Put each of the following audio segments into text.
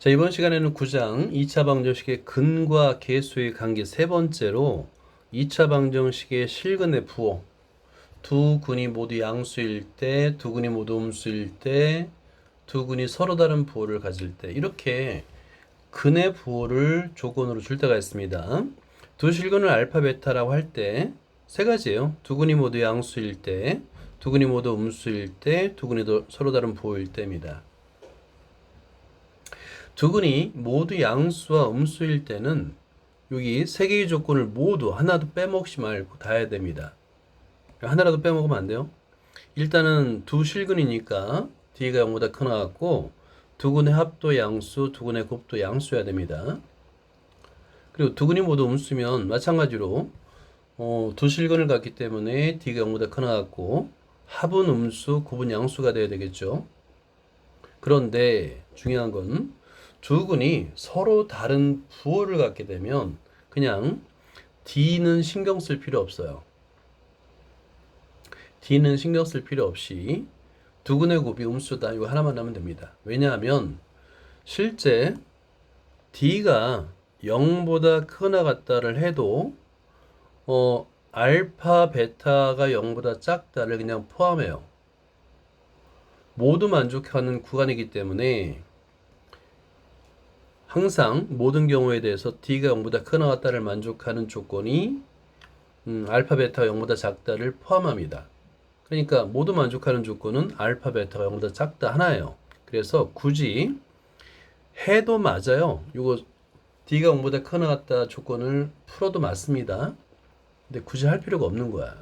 자, 이번 시간에는 9장 2차 방정식의 근과 계수의 관계 세 번째로 2차 방정식의 실근의 부호, 두 근이 모두 양수일 때, 두 근이 모두 음수일 때, 두 근이 서로 다른 부호를 가질 때 이렇게 근의 부호를 조건으로 줄 때가 있습니다. 두 실근을 알파, 베타라고 할 때 세 가지예요. 두 근이 모두 양수일 때, 두 근이 모두 음수일 때, 두 근이 서로 다른 부호일 때입니다. 두 근이 모두 양수와 음수일 때는 여기 세 개의 조건을 모두 하나도 빼먹지 말고 다 해야 됩니다. 하나라도 빼먹으면 안 돼요. 일단은 두 실근이니까 D가 0보다 큰 것 같고 두 근의 합도 양수, 두 근의 곱도 양수여야 됩니다. 그리고 두 근이 모두 음수면 마찬가지로 두 실근을 갖기 때문에 D가 0보다 큰 것 같고 합은 음수, 곱은 양수가 돼야 되겠죠. 그런데 중요한 건 두 근이 서로 다른 부호를 갖게 되면 그냥 D는 신경 쓸 필요 없어요. D는 신경 쓸 필요 없이 두 근의 곱이 음수다 이거 하나만 하면 됩니다. 왜냐하면 실제 D가 0보다 크거나 같다를 해도 알파, 베타가 0보다 작다를 그냥 포함해요. 모두 만족하는 구간이기 때문에 항상 모든 경우에 대해서 D가 0보다 크거나 같다를 만족하는 조건이 알파, 베타가 0보다 작다를 포함합니다. 그러니까 모두 만족하는 조건은 알파, 베타가 0보다 작다 하나예요. 그래서 굳이 해도 맞아요. 이거 D가 0보다 크거나 같다 조건을 풀어도 맞습니다. 근데 굳이 할 필요가 없는 거야.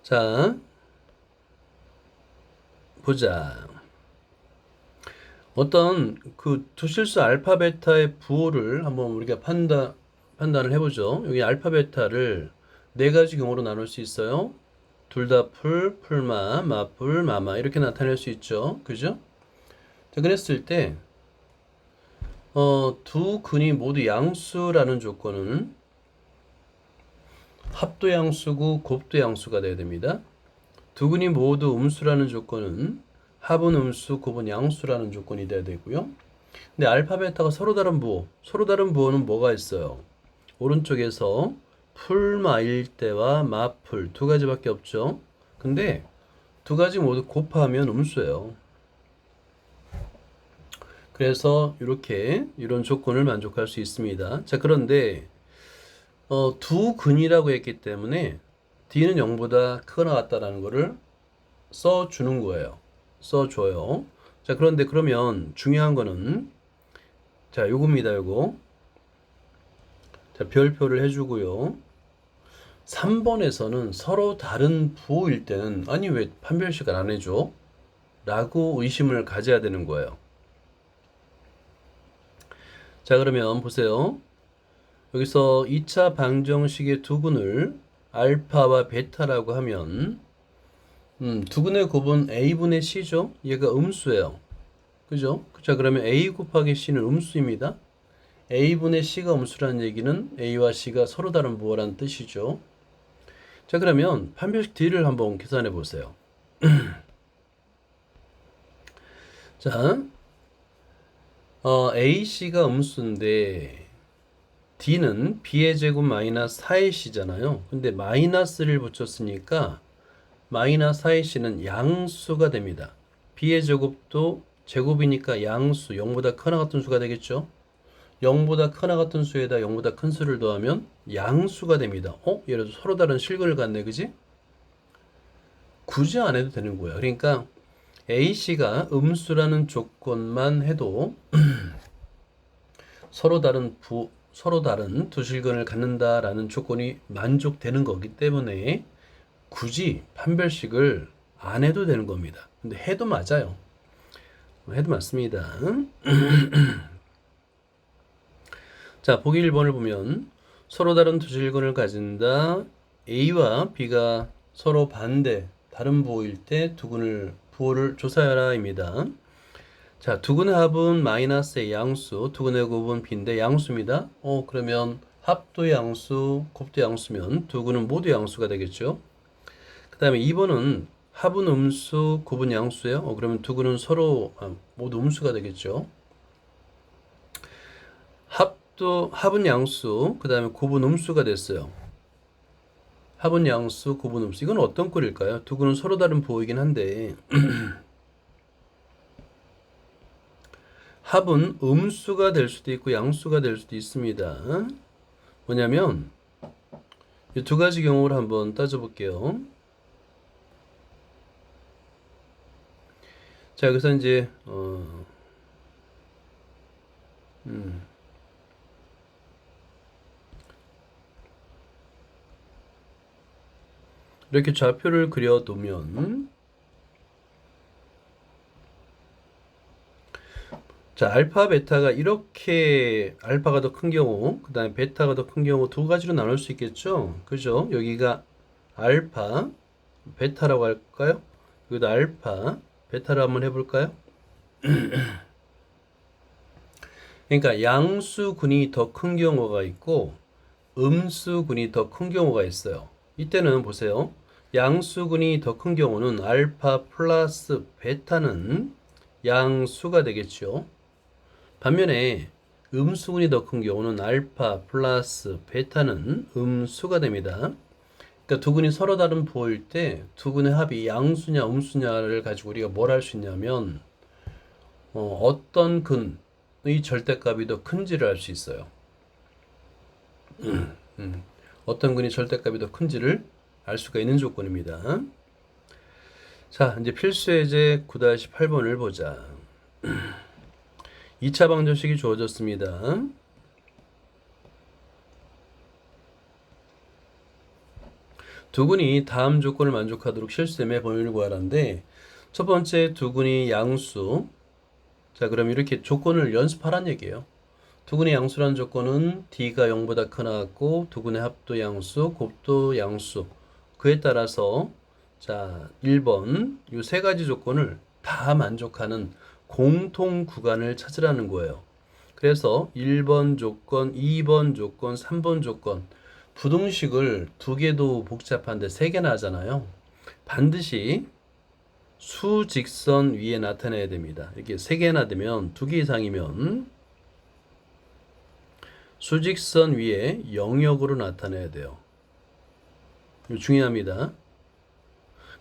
자, 보자. 어떤 그 두실수 알파, 베타의 부호를 한번 우리가 판단을 해보죠. 여기 알파, 베타를 네 가지 경우로 나눌 수 있어요. 둘 다 풀, 풀마, 마풀, 마마 이렇게 나타낼 수 있죠. 그죠? 자, 그랬을 때 두 근이 모두 양수라는 조건은 합도 양수고 곱도 양수가 돼야 됩니다. 두 근이 모두 음수라는 조건은 합은 음수, 곱은 양수라는 조건이 돼야 되고요. 근데 알파, 베타가 서로 다른 부호, 서로 다른 부호는 뭐가 있어요? 오른쪽에서 풀마일 때와 마풀 두 가지밖에 없죠. 근데 두 가지 모두 곱하면 음수예요. 그래서 이렇게 이런 조건을 만족할 수 있습니다. 자, 그런데 두 근이라고 했기 때문에 D는 0보다 크거나 같다라는 거를 써주는 거예요. 써줘요. 자, 그런데 그러면 중요한 거는 자, 요겁니다. 요거. 자, 별표를 해주고요. 3번에서는 서로 다른 부호일 때는 아니 왜 판별식을 안 해줘? 라고 의심을 가져야 되는 거예요. 자, 그러면 보세요. 여기서 2차 방정식의 두 근을 알파와 베타라고 하면 두 근의 곱은 A분의 C죠? 얘가 음수예요. 그죠? 자, 그러면 A 곱하기 C는 음수입니다. A분의 C가 음수라는 얘기는 A와 C가 서로 다른 부호라는 뜻이죠. 자, 그러면 판별식 D를 한번 계산해 보세요. 자, AC가 음수인데 D는 B의 제곱 마이너스 4AC잖아요. 근데 마이너스를 붙였으니까 마이너스 4AC는 양수가 됩니다. B의 제곱도 제곱이니까 양수, 0보다 크나 같은 수가 되겠죠. 0보다 크나 같은 수에다 0보다 큰 수를 더하면 양수가 됩니다. 예를 들어 서로 다른 실근을 갖네, 그지? 굳이 안 해도 되는 거예요. 그러니까 A씨가 음수라는 조건만 해도 서로 다른 두 실근을 갖는다라는 조건이 만족되는 거기 때문에 굳이 판별식을 안 해도 되는 겁니다. 근데 해도 맞아요. 해도 맞습니다. 자, 보기 1번을 보면 서로 다른 두 실근을 가진다. A와 B가 서로 반대, 다른 부호일 때 두 근을 부호를 조사하라입니다. 자, 두 근의 합은 마이너스의 양수, 두 근의 곱은 B인데 양수입니다. 그러면 합도 양수, 곱도 양수면 두 근은 모두 양수가 되겠죠. 그 다음에 2번은 합은 음수, 곱은 양수예요. 그러면 두 근은 서로 모두 음수가 되겠죠. 합은 양수, 그 다음에 곱은 음수가 됐어요. 합은 양수, 곱은 음수. 이건 어떤 꼴일까요? 두 근은 서로 다른 부호이긴 한데 합은 음수가 될 수도 있고 양수가 될 수도 있습니다. 뭐냐면 이 두 가지 경우를 한번 따져볼게요. 자, 여기서 이제 이렇게 좌표를 그려두면 자, 알파, 베타가 이렇게 알파가 더 큰 경우, 그 다음에 베타가 더 큰 경우 두 가지로 나눌 수 있겠죠? 그죠? 여기가 알파, 베타라고 할까요? 여기도 알파, 베타로 한번 해볼까요? 그러니까 양수군이 더 큰 경우가 있고 음수군이 더 큰 경우가 있어요. 이때는 보세요. 양수군이 더 큰 경우는 알파 플러스 베타는 양수가 되겠죠. 반면에 음수군이 더 큰 경우는 알파 플러스 베타는 음수가 됩니다. 그러니까 두 근이 서로 다른 부호일 때 두 근의 합이 양수냐 음수냐를 가지고 우리가 뭘 할 수 있냐면 어떤 근의 절대값이 더 큰지를 알 수 있어요. 어떤 근이 절대값이 더 큰지를 알 수가 있는 조건입니다. 자, 이제 필수 예제 9-8번을 보자. 2차 방정식이 주어졌습니다. 두 근이 다음 조건을 만족하도록 실수됨의 범위를 구하라는데 첫 번째 두 근이 양수. 자, 그럼 이렇게 조건을 연습하란 얘기예요. 두 근의 양수라는 조건은 D가 0보다 크나 같고 두 근의 합도 양수, 곱도 양수. 그에 따라서 자, 1번 이 세 가지 조건을 다 만족하는 공통 구간을 찾으라는 거예요. 그래서 1번 조건, 2번 조건, 3번 조건 부등식을 두 개도 복잡한데 세 개나 하잖아요. 반드시 수직선 위에 나타내야 됩니다. 이렇게 세 개나 되면 두 개 이상이면 수직선 위에 영역으로 나타내야 돼요. 이거 중요합니다.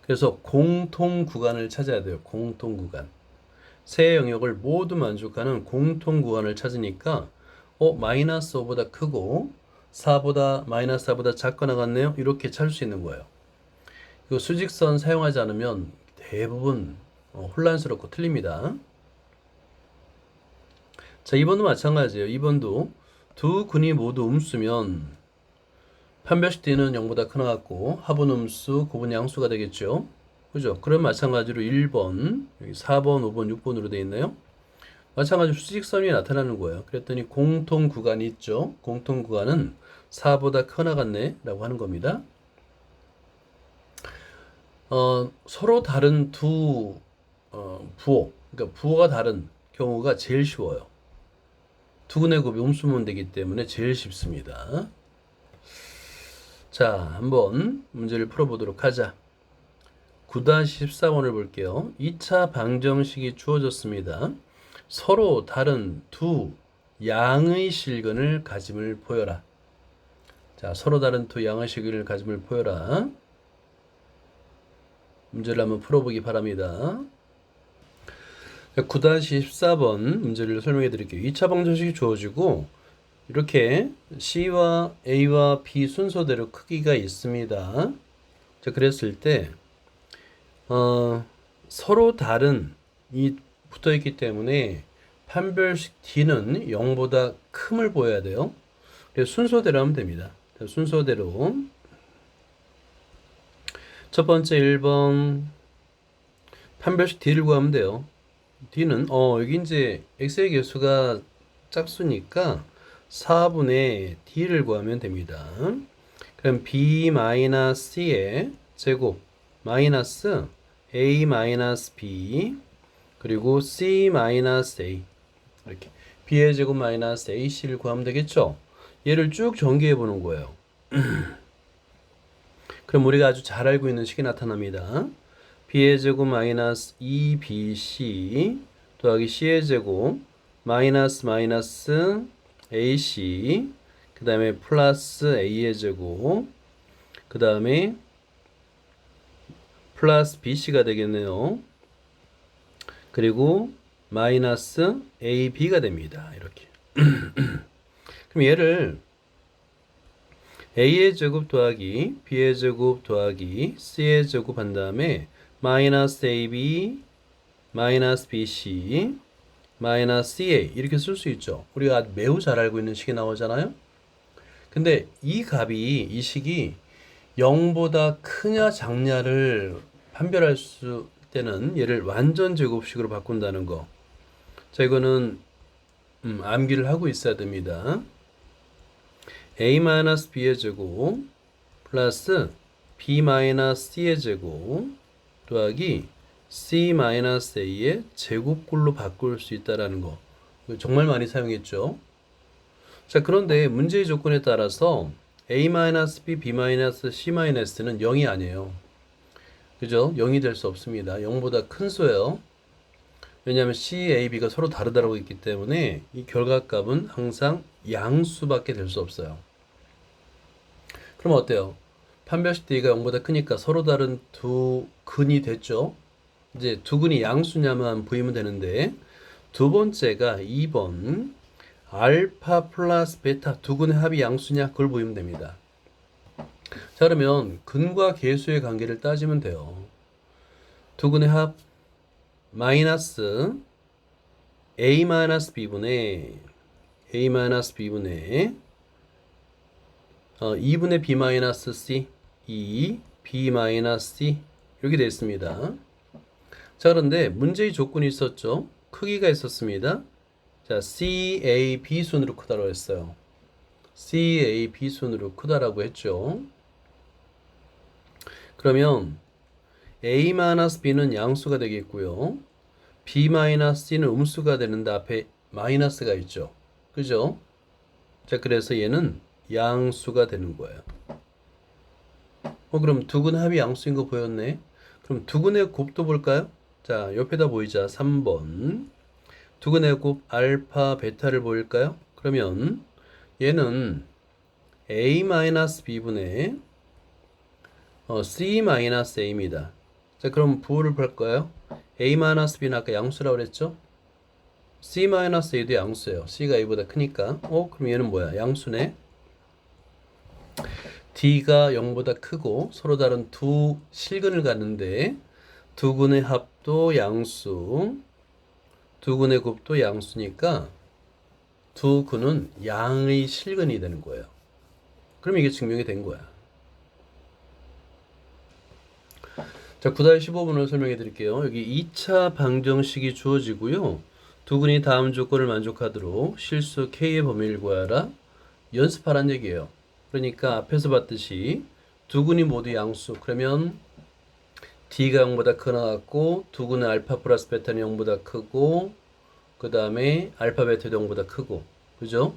그래서 공통 구간을 찾아야 돼요. 공통 구간. 세 영역을 모두 만족하는 공통 구간을 찾으니까 마이너스 5보다 크고 4보다 마이너스 4보다 작거나 같네요. 이렇게 찾을 수 있는 거예요. 이거 수직선 사용하지 않으면 대부분 혼란스럽고 틀립니다. 자, 2번도 마찬가지예요. 2번도 두 근이 모두 음수면 판별식 D는 0보다 크나 같고 합은 음수, 곱은 양수가 되겠죠. 그죠? 그럼 마찬가지로 1번, 여기 4번, 5번, 6번으로 되어 있나요? 마찬가지로 수직선이 나타나는 거예요. 그랬더니 공통 구간이 있죠. 공통 구간은 4보다 크나 같네 라고 하는 겁니다. 서로 다른 두 부호, 그러니까 부호가 다른 경우가 제일 쉬워요. 두 근의 곱이 음수면 되기 때문에 제일 쉽습니다. 자, 한번 문제를 풀어보도록 하자. 9-14번을 볼게요. 2차 방정식이 주어졌습니다. 서로 다른 두 양의 실근을 가짐을 보여라. 자, 서로 다른 두 양의 실근을 가짐을 보여라. 문제를 한번 풀어보기 바랍니다. 9-14번 문제를 설명해 드릴게요. 2차 방정식이 주어지고 이렇게 C와 A와 B 순서대로 크기가 있습니다. 자, 그랬을 때 서로 다른 이 붙어있기 때문에 판별식 D는 0보다 큼을 보여야 돼요. 그래서 순서대로 하면 됩니다. 순서대로 첫 번째 1번 판별식 D를 구하면 돼요. D는 여기 이제 X의 개수가 짝수니까 4분의 D를 구하면 됩니다. 그럼 B-C의 제곱 마이너스 A-B 그리고 C-A 이렇게 B의 제곱 마이너스 AC를 구하면 되겠죠. 얘를 쭉 전개해 보는 거예요. 그럼 우리가 아주 잘 알고 있는 식이 나타납니다. b의 제곱 마이너스 2bc 더하기 c의 제곱 마이너스 ac 그 다음에 플러스 a의 제곱 그 다음에 플러스 bc가 되겠네요. 그리고 마이너스 ab가 됩니다. 이렇게. 그럼 얘를 a의 제곱 더하기 b의 제곱 더하기 c의 제곱 한 다음에 마이너스 ab 마이너스 bc 마이너스 ca 이렇게 쓸 수 있죠. 우리가 매우 잘 알고 있는 식이 나오잖아요. 근데 이 값이 이 식이 0보다 크냐 작냐를 판별할 수 때는 얘를 완전 제곱식으로 바꾼다는 거. 자, 이거는 암기를 하고 있어야 됩니다. a-b의 제곱 플러스 b-c의 제곱 더하기 c-a의 제곱꼴로 바꿀 수 있다는 거. 정말 많이 사용했죠. 자, 그런데 문제의 조건에 따라서 a-b, b-c-는 0이 아니에요. 그죠? 0이 될 수 없습니다. 0보다 큰 수예요. 왜냐하면 c, a, b가 서로 다르다고 했기 때문에 이 결과값은 항상 양수밖에 될 수 없어요. 그럼 어때요? 판별식 d가 0보다 크니까 서로 다른 두 근이 됐죠? 이제 두 근이 양수냐만 보이면 되는데 두 번째가 2번 알파 플러스 베타 두 근의 합이 양수냐 그걸 보이면 됩니다. 자, 그러면 근과 계수의 관계를 따지면 돼요. 두 근의 합 마이너스 a-b분의 2분의 b-c 2 b-c 이렇게 되어 있습니다. 자, 그런데 문제의 조건이 있었죠. 크기가 있었습니다. 자, CAB 순으로 크다고 했어요. CAB 순으로 크다라고 했죠. 그러면 A-B는 양수가 되겠고요. B-C는 음수가 되는데 앞에 마이너스가 있죠. 그죠? 자, 그래서 얘는 양수가 되는 거예요. 그럼 두근 합이 양수인 거 보였네. 그럼 두근의 곱도 볼까요? 자, 옆에다 보이자. 3번. 두근의 곱 알파 베타를 보일까요? 그러면 얘는 a-b분의 c-a입니다. 자, 그럼 부호를 볼까요? a-b는 아까 양수라고 그랬죠? c-a도 양수예요. c가 a보다 크니까. 그럼 얘는 뭐야? 양수네. d가 0보다 크고 서로 다른 두 실근을 갖는데 두 근의 합도 양수, 두 근의 곱도 양수니까 두 근은 양의 실근이 되는 거예요. 그럼 이게 증명이 된 거야. 자, 9-15번을 설명해 드릴게요. 여기 2차 방정식이 주어지고요. 두 근이 다음 조건을 만족하도록 실수 K의 범위를 구하라. 연습하란 얘기예요. 그러니까 앞에서 봤듯이 두 근이 모두 양수. 그러면 D가 0보다 크나갔고 두 근의 알파 플러스 베타는 0보다 크고 그 다음에 알파 베타도 0보다 크고 그죠?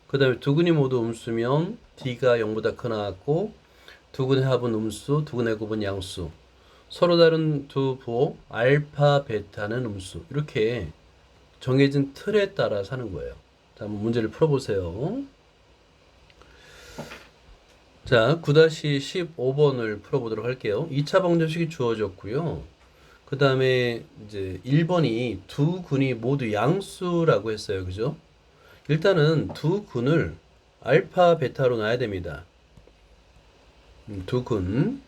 그 다음에 두 근이 모두 음수면 D가 0보다 크나갔고 두 근의 합은 음수, 두 근의 곱은 양수. 서로 다른 두 부호 알파 베타는 음수. 이렇게 정해진 틀에 따라 사는 거예요. 자, 한번 문제를 풀어보세요. 자, 9-15번을 풀어보도록 할게요. 2차 방정식이 주어졌고요. 그 다음에 이제 1번이 두 근이 모두 양수라고 했어요. 그죠? 일단은 두 근을 알파 베타로 놔야 됩니다. 두 근.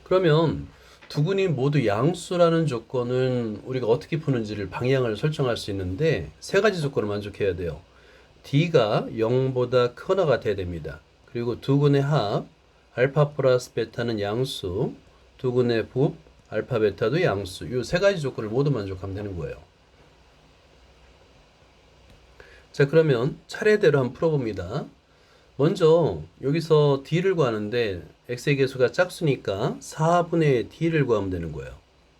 그러면 두 근이 모두 양수라는 조건은 우리가 어떻게 푸는지를 방향을 설정할 수 있는데 세 가지 조건을 만족해야 돼요. D가 0보다 크거나 같아야 됩니다. 그리고 두 근의 합 알파 플러스 베타는 양수, 두 근의 곱 알파 베타도 양수. 이 세 가지 조건을 모두 만족하면 되는 거예요. 자, 그러면 차례대로 한번 풀어봅니다. 먼저 여기서 D를 구하는데 X의 개수가 짝수니까 4분의 D를 구하면 되는 거예요.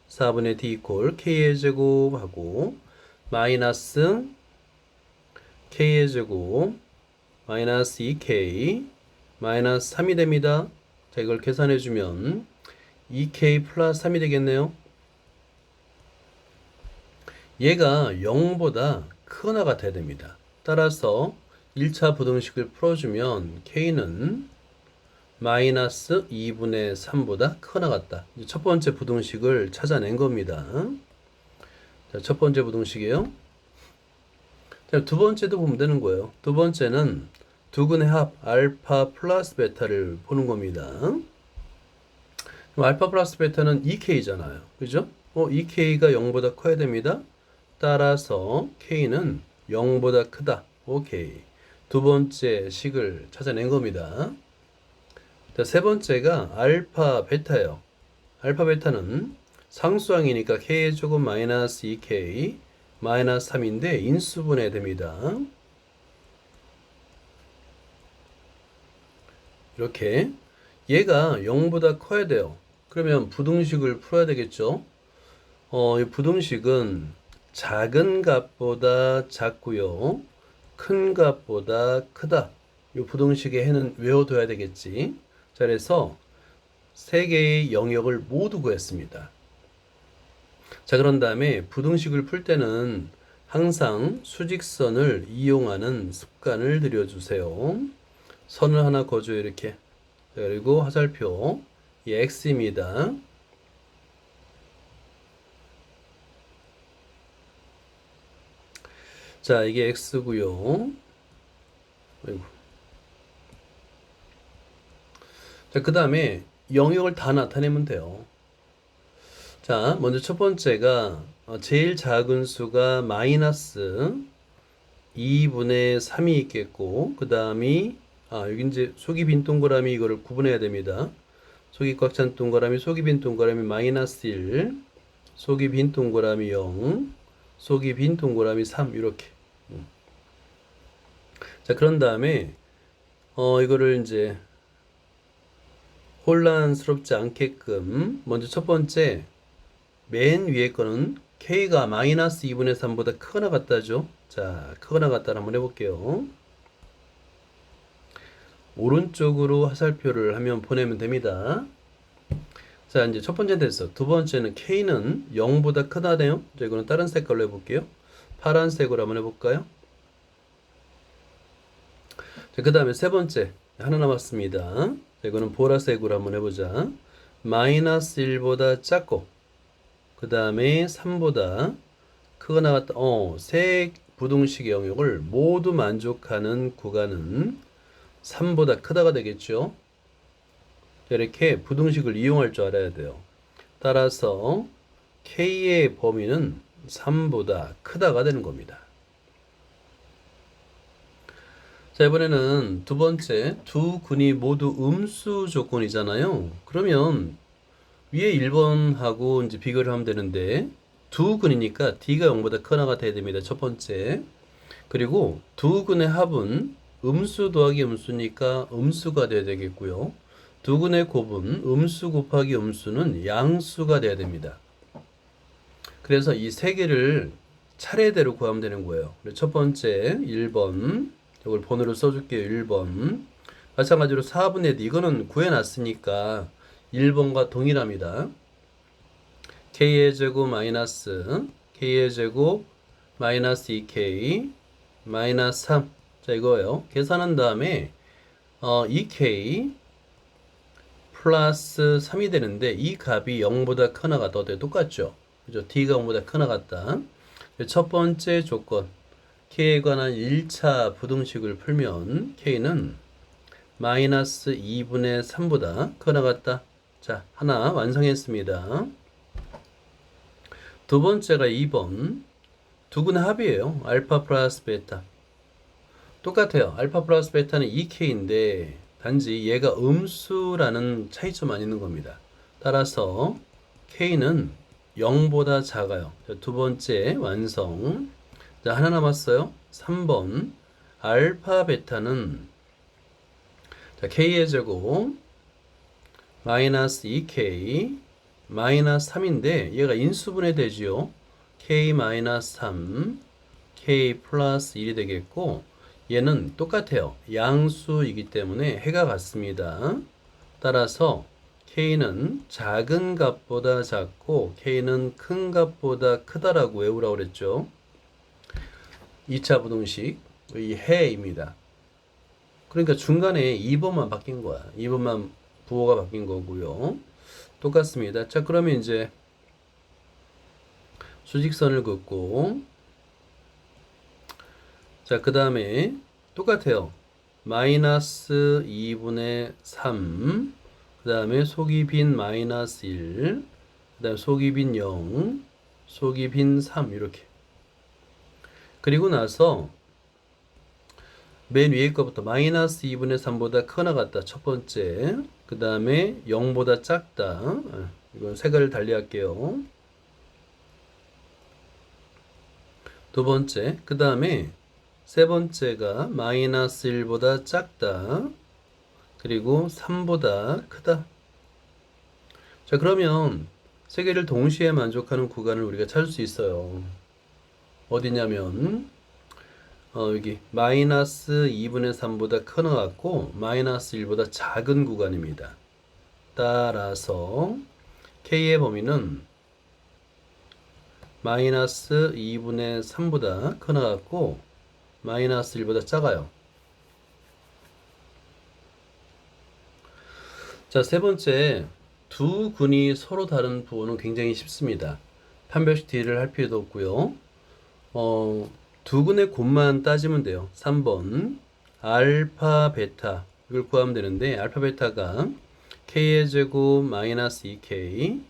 4분의 D 이퀄 K의 제곱하고 마이너스 K의 제곱 마이너스 2K 마이너스 3이 됩니다. 자, 이걸 계산해주면 2k 플러스 3이 되겠네요. 얘가 0보다 크거나 같아야 됩니다. 따라서 1차 부등식을 풀어주면 k는 마이너스 2분의 3보다 크거나 같다. 첫 번째 부등식을 찾아낸 겁니다. 자, 첫 번째 부등식이에요. 자, 두 번째도 보면 되는 거예요. 두 번째는 두근의 합 알파 플러스 베타를 보는 겁니다. 그럼 알파 플러스 베타는 2k잖아요. 그죠? 2k가 0보다 커야 됩니다. 따라서 k는 0보다 크다. 오케이. 두 번째 식을 찾아낸 겁니다. 자, 세 번째가 알파 베타예요. 알파 베타는 상수항이니까 k의 조금 마이너스 2k 마이너스 3인데 인수분해 됩니다. 이렇게 얘가 0보다 커야 돼요. 그러면 부등식을 풀어야 되겠죠. 이 부등식은 작은 값보다 작고요. 큰 값보다 크다. 이 부등식의 해는 외워둬야 되겠지. 자, 그래서 세 개의 영역을 모두 구했습니다. 자, 그런 다음에 부등식을 풀 때는 항상 수직선을 이용하는 습관을 들여주세요. 선을 하나 그어줘요, 이렇게. 자, 그리고 화살표, 이 x입니다. 자, 이게 x고요. 아이고. 자, 그 다음에 영역을 다 나타내면 돼요. 자, 먼저 첫 번째가 제일 작은 수가 마이너스 2분의 3이 있겠고, 그 다음이 여기 이제 속이 빈 동그라미 이거를 구분해야 됩니다. 속이 꽉 찬 동그라미, 속이 빈 동그라미 마이너스 1, 속이 빈 동그라미 0, 속이 빈 동그라미 3 이렇게. 자, 그런 다음에 이거를 이제 혼란스럽지 않게끔 먼저 첫 번째 맨 위에 거는 k가 마이너스 2분의 3보다 크거나 같다죠. 자, 크거나 같다를 한번 해볼게요. 오른쪽으로 화살표를 하면 보내면 됩니다. 자, 이제 첫 번째 됐어. 두 번째는 k는 0보다 크다네요. 자, 이거는 다른 색깔로 해볼게요. 파란색으로 한번 해볼까요? 자, 그 다음에 세 번째 하나 남았습니다. 자, 이거는 보라색으로 한번 해보자. 마이너스 1보다 작고 그 다음에 3보다 크거나 같다. 세 부등식의 영역을 모두 만족하는 구간은 3보다 크다가 되겠죠. 이렇게 부등식을 이용할 줄 알아야 돼요. 따라서 k의 범위는 3보다 크다가 되는 겁니다. 자, 이번에는 두 번째, 두 근이 모두 음수 조건이잖아요. 그러면 위에 1번하고 이제 비교를 하면 되는데 두 근이니까 D가 0보다 크거나 돼야 됩니다. 첫 번째. 그리고 두 근의 합은 음수 더하기 음수니까 음수가 돼야 되겠고요. 두 근의 곱은 음수 곱하기 음수는 양수가 돼야 됩니다. 그래서 이 세 개를 차례대로 구하면 되는 거예요. 첫 번째 1번 이걸 번호로 써줄게요. 1번 마찬가지로 4분의 D 이거는 구해놨으니까 1번과 동일합니다. k의 제곱 마이너스 k의 제곱 마이너스 2k 마이너스 3 자, 이거예요. 계산한 다음에 2k 플러스 3이 되는데 이 값이 0보다 크거나 같다. 어때요? 똑같죠? 그죠? D가 0보다 크거나 같다. 첫 번째 조건 K에 관한 1차 부등식을 풀면 K는 마이너스 2분의 3보다 크거나 같다. 자, 하나 완성했습니다. 두 번째가 2번 두근의 합이에요. 알파 플러스 베타 똑같아요. 알파 플러스 베타는 2K인데 단지 얘가 음수라는 차이점만 있는 겁니다. 따라서 K는 0보다 작아요. 자, 두 번째 완성. 자, 하나 남았어요. 3번 알파 베타는 자, K의 제곱 마이너스 2K 마이너스 3인데 얘가 인수분해 되지요. K 마이너스 3 K 플러스 1이 되겠고 얘는 똑같아요. 양수이기 때문에 해가 같습니다. 따라서 K는 작은 값보다 작고 K는 큰 값보다 크다라고 외우라고 그랬죠. 2차 부등식의 해입니다. 그러니까 중간에 2번만 바뀐 거야. 2번만 부호가 바뀐 거고요. 똑같습니다. 자, 그러면 이제 수직선을 긋고, 자, 그 다음에 똑같아요. 마이너스 2분의 3, 그 다음에 속이 빈 마이너스 1, 그 다음에 속이 빈 0, 속이 빈 3, 이렇게. 그리고 나서 맨 위에 거부터 마이너스 2분의 3보다 크거나 같다. 첫 번째. 그 다음에 0보다 작다. 이건 색을 달리 할게요. 두 번째. 그 다음에 세 번째가 마이너스 1보다 작다. 그리고 3보다 크다. 자, 그러면 세 개를 동시에 만족하는 구간을 우리가 찾을 수 있어요. 어디냐면 여기 마이너스 2분의 3보다 큰 것 같고 마이너스 1보다 작은 구간입니다. 따라서 K의 범위는 마이너스 2분의 3보다 큰 것 같고 마이너스 1보다 작아요. 자, 세 번째, 두 군이 서로 다른 부호는 굉장히 쉽습니다. 판별식 딜을 할 필요도 없고요. 두 군의 곱만 따지면 돼요. 3번 알파 베타 이걸 구하면 되는데 알파 베타가 k의 제곱 마이너스 2k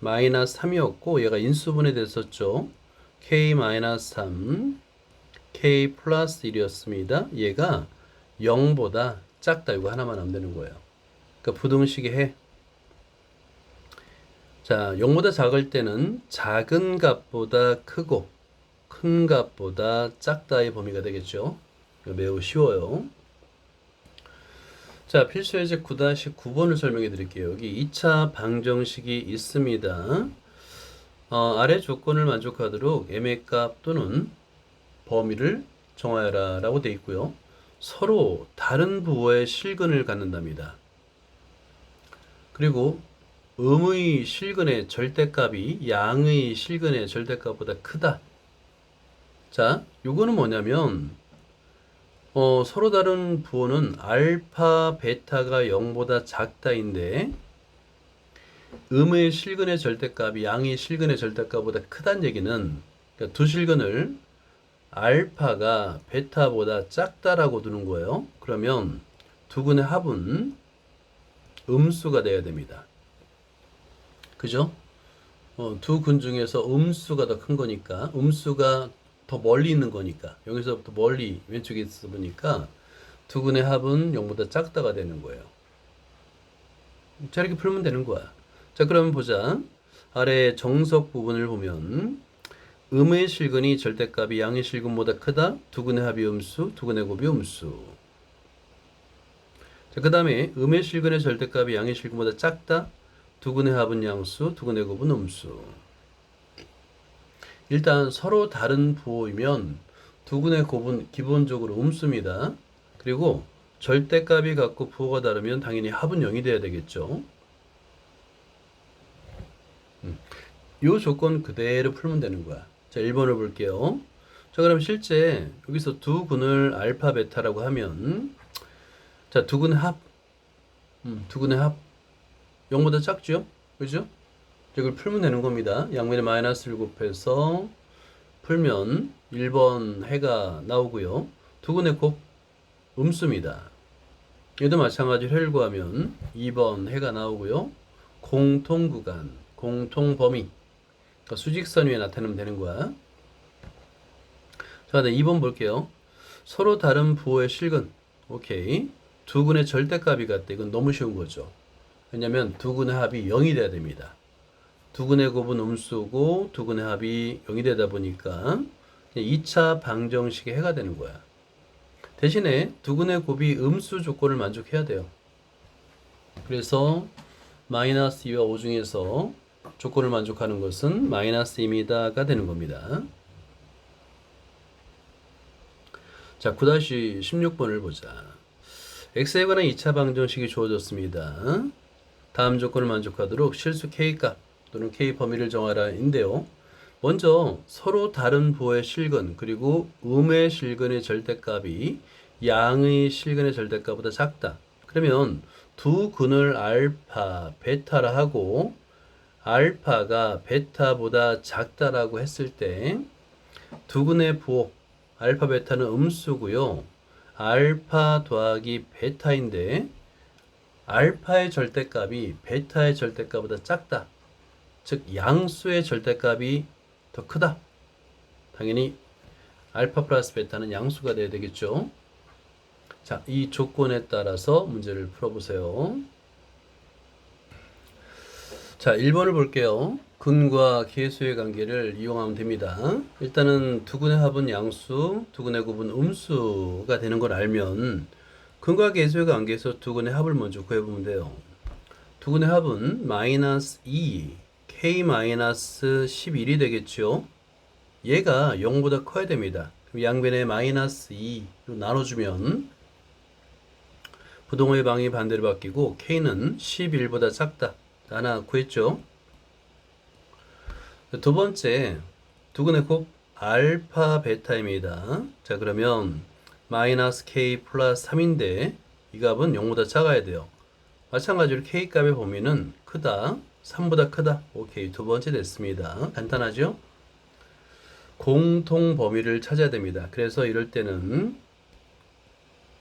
마이너스 3이었고 얘가 인수분해 됐었죠. k 마이너스 3 k 플러스 1이었습니다. 얘가 0보다 작다. 이거 하나만 하면 되는 거예요. 그러니까 부등식의 해. 자, 0보다 작을 때는 작은 값보다 크고 큰 값보다 작다의 범위가 되겠죠. 매우 쉬워요. 자, 필수예제 9-9번을 설명해 드릴게요. 여기 2차 방정식이 있습니다. 아래 조건을 만족하도록 M의 값 또는 범위를 정하여라 라고 되어 있고요. 서로 다른 부호의 실근을 갖는답니다. 그리고 음의 실근의 절대값이 양의 실근의 절대값보다 크다. 자, 요거는 뭐냐면 서로 다른 부호는 알파, 베타가 0보다 작다인데 음의 실근의 절대값이 양의 실근의 절대값보다 크다는 얘기는 그러니까 두 실근을 알파가 베타보다 작다라고 두는 거예요. 그러면 두 근의 합은 음수가 돼야 됩니다. 그죠? 두 근 중에서 음수가 더 큰 거니까 음수가 더 멀리 있는 거니까 여기서부터 멀리 왼쪽에 있어 보니까 두 근의 합은 0보다 작다가 되는 거예요. 자, 이렇게 풀면 되는 거야. 자, 그러면 보자. 아래 정석 부분을 보면 음의 실근이 절대값이 양의 실근보다 크다. 두 근의 합이 음수, 두 근의 곱이 음수. 자, 그 다음에 음의 실근의 절대값이 양의 실근보다 작다. 두 근의 합은 양수, 두 근의 곱은 음수. 일단 서로 다른 부호이면 두 근의 곱은 기본적으로 음수입니다. 그리고 절대값이 같고 부호가 다르면 당연히 합은 0이 돼야 되겠죠. 이 조건 그대로 풀면 되는 거야. 자, 1번을 볼게요. 자, 그럼 실제 여기서 두 근을 알파 베타라고 하면 자, 두 근의 합 두 근의 합 0보다 작죠? 그죠? 이걸 풀면 되는 겁니다. 양면에 마이너스를 곱해서 풀면 1번 해가 나오고요. 두 근의 곱 음수입니다. 얘도 마찬가지로 해를 구하면 2번 해가 나오고요. 공통구간, 공통범위 그러니까 수직선 위에 나타내면 되는 거야. 자, 네, 2번 볼게요. 서로 다른 부호의 실근. 오케이. 두 근의 절대값이 같대. 이건 너무 쉬운 거죠. 왜냐면 두 근의 합이 0이 돼야 됩니다. 두 근의 곱은 음수고 두 근의 합이 0이 되다 보니까 2차 방정식의 해가 되는 거야. 대신에 두 근의 곱이 음수 조건을 만족해야 돼요. 그래서 마이너스 2와 5 중에서 조건을 만족하는 것은 마이너스 2이다가 되는 겁니다. 자, 9-16번을 보자. x에 관한 2차 방정식이 주어졌습니다. 다음 조건을 만족하도록 실수 k값 또는 k 범위를 정하라 인데요. 먼저 서로 다른 부호의 실근 그리고 음의 실근의 절대값이 양의 실근의 절대값보다 작다. 그러면 두 근을 알파, 베타라 하고 알파가 베타보다 작다라고 했을 때 두 근의 부호 알파, 베타는 음수고요. 알파 더하기 베타인데 알파의 절대값이 베타의 절대값보다 작다. 즉 양수의 절대값이 더 크다. 당연히 알파 플러스 베타는 양수가 돼야 되겠죠. 자, 이 조건에 따라서 문제를 풀어보세요. 자, 1번을 볼게요. 근과 계수의 관계를 이용하면 됩니다. 일단은 두 근의 합은 양수, 두 근의 곱은 음수가 되는 걸 알면 근과 계수의 관계에서 두 근의 합을 먼저 구해보면 돼요. 두 근의 합은 마이너스 2, k 마이너스 11이 되겠죠. 얘가 0보다 커야 됩니다. 그럼 양변에 마이너스 2로 나눠주면 부동호의 방이 반대로 바뀌고 k는 11보다 작다. 하나 구했죠. 두 번째, 두 근의 곱 알파 베타입니다. 자, 그러면 마이너스 k 플러스 3인데 이 값은 0보다 작아야 돼요. 마찬가지로 k 값의 범위는 크다, 3보다 크다. 오케이, 두 번째 됐습니다. 간단하죠? 공통 범위를 찾아야 됩니다. 그래서 이럴 때는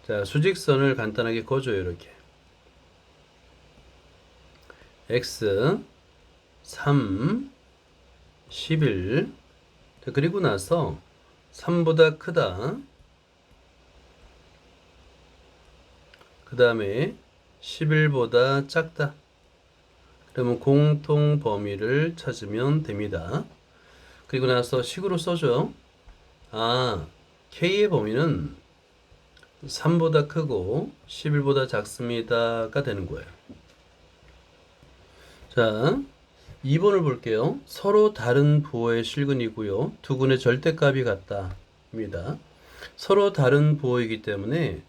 자, 수직선을 간단하게 그어줘요. 이렇게 x 3 11 자, 그리고 나서 3보다 크다 그 다음에 11보다 작다. 그러면 공통 범위를 찾으면 됩니다. 그리고 나서 식으로 써줘. 아, k의 범위는 3보다 크고 11보다 작습니다가 되는 거예요. 자, 2번을 볼게요. 서로 다른 부호의 실근이고요. 두 근의 절대값이 같다입니다. 서로 다른 부호이기 때문에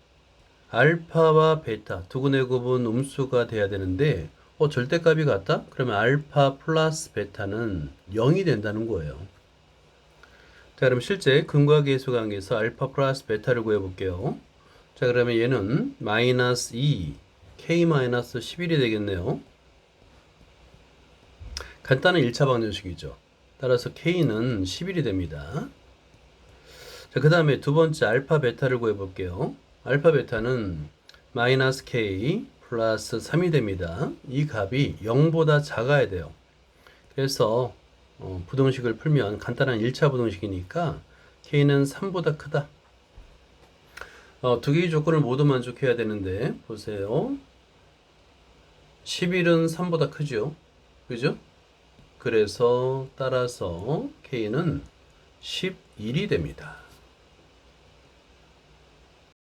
알파와 베타 두 근의 곱은 음수가 돼야 되는데 절대값이 같다? 그러면 알파 플러스 베타는 0이 된다는 거예요. 자, 그럼 실제 근과 계수 관계에서 알파 플러스 베타를 구해볼게요. 자, 그러면 얘는 마이너스 2, k 마이너스 11이 되겠네요. 간단한 1차 방정식이죠. 따라서 k는 11이 됩니다. 자, 그 다음에 두 번째 알파 베타를 구해볼게요. 알파 베타는 마이너스 k 플러스 3이 됩니다. 이 값이 0보다 작아야 돼요. 그래서 부등식을 풀면 간단한 1차 부등식이니까 k는 3보다 크다. 두 개의 조건을 모두 만족해야 되는데 보세요. 11은 3보다 크죠. 그죠? 그래서 따라서 k는 11이 됩니다.